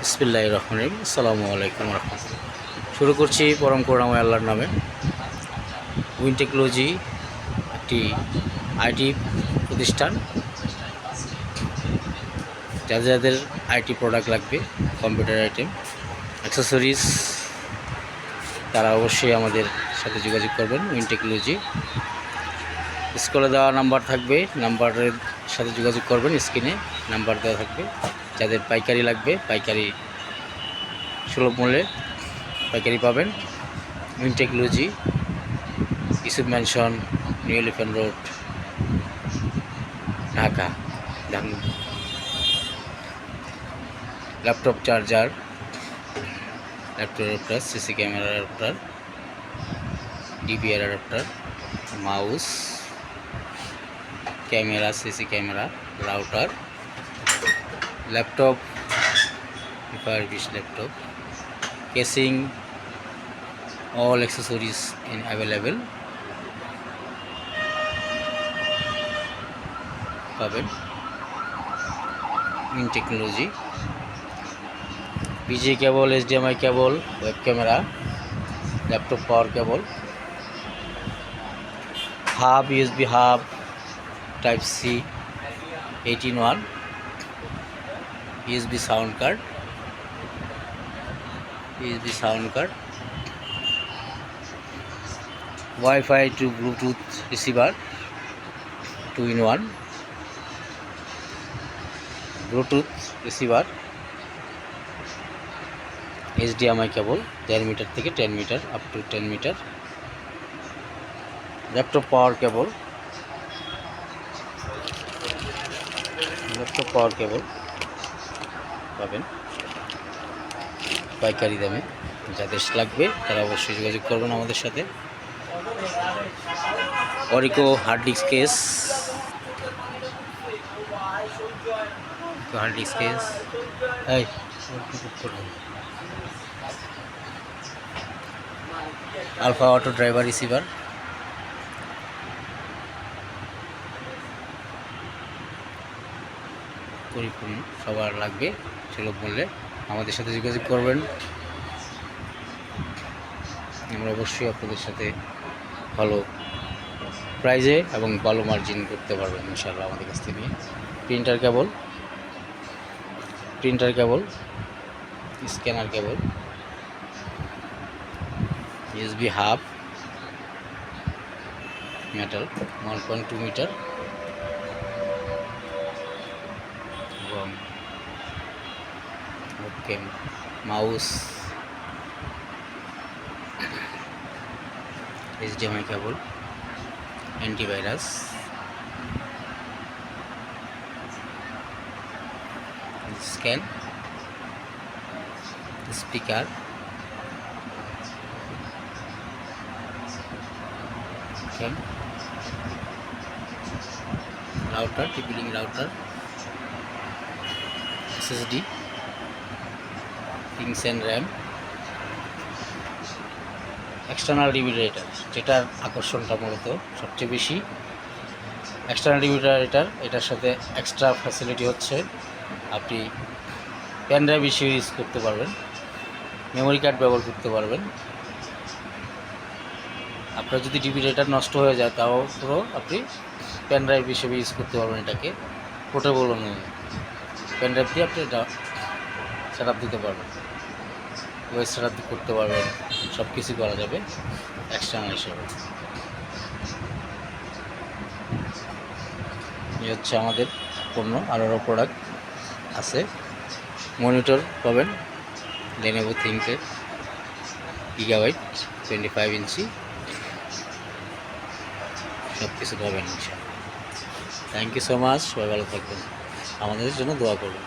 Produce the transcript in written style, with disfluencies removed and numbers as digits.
বিসমিল্লাহির রহমানির রহিম। আসসালামু আলাইকুম রাহমাতুল্লাহ। শুরু করছি পরম করুণাময় আল্লাহর নামে। উইন টেকনোলজি একটি আইটি প্রতিষ্ঠান। যাদের যাদের আইটি প্রোডাক্ট লাগবে, কম্পিউটার আইটেম, অ্যাক্সেসরিজ, তারা অবশ্যই আমাদের সাথে যোগাযোগ করবেন। উইন টেকনোলজি স্ক্রিনে দেওয়া নাম্বার থাকবে, নাম্বারের সাথে যোগাযোগ করবেন। স্ক্রিনে নাম্বার দেওয়া থাকবে। যাদের পাইকারি লাগবে, পাইকারি সুলভ মূল্যে পাইকারি পাবেন। Win technology, Yusuf mansion, new elephant road, Dhaka. Laptop charger, laptop adapter, CC camera adapter, DVR adapter, mouse, camera, CC camera, router, laptop, laptop, casing, all accessories in available পাবেন। উইন টেকনোলজি বিজি cable, HDMI cable, web camera, laptop power cable, hub, USB hub, type C 18 USB sound card, WiFi to Bluetooth receiver 2-in-1, Bluetooth receiver, HDMI cable 10 meter থেকে 10 meter up two 10 metre, laptop power কেবল, পাবেন পাইকারি দামে। যাদের লাগবে তারা অবশ্যই যোগাযোগ করবেন আমাদের সাথে। অরিকো হার্ড ডিস্ক কেস, এই আলফা অটো ড্রাইভার রিসিভার, পরিপূর্ণ সবার লাগবে সুলভ মূল্যে আমাদের সাথে যোগাযোগ করবেন। আমরা অবশ্যই আপনাদের সাথে ভালো প্রাইজে এবং ভালো মার্জিন করতে পারবেন ইনশাআল্লাহ আমাদের কাছ থেকে। Printer cable, scanner cable, USB hub, metal 1.2 meter এবং mouse, HDMI cable, antivirus, scan, speaker, router, TP-Link router, SSD, kings and RAM, external divider, যেটার আকর্ষণটা মূলত সবচেয়ে বেশি। এক্সটার্নাল ডিভিডার এটার সাথে এক্সট্রা ফ্যাসিলিটি হচ্ছে আপনি পেন ড্রাইভ হিসেবে ইউজ করতে পারবেন, মেমোরি কার্ড ব্যবহার করতে পারবেন। আপনার যদি ডিভিডার নষ্ট হয়ে যায় তাও পুরো আপনি পেন ড্রাইভ হিসেবে ইউজ করতে পারবেন। এটাকে পোর্টেবল অনুযায়ী পেন ড্রাইভ দিয়ে আপনি এটা সেট আপ দিতে পারবেন, ওয়েব সেট আপ করতে পারবেন, সব কিছু করা যাবে এক্সটার্নাল হিসেবে। এই হচ্ছে আমাদের পণ্য। আরও প্রোডাক্ট আছে। মনিটর পাবেন লেনোভো থিংকপ্যাড গিগাবাইট 25 ইঞ্চি, সব কিছু পাবেন ইনশাআল্লাহ। Thank you so much. সবাই ভালো থাকবেন, আমাদের জন্য দোয়া করবেন।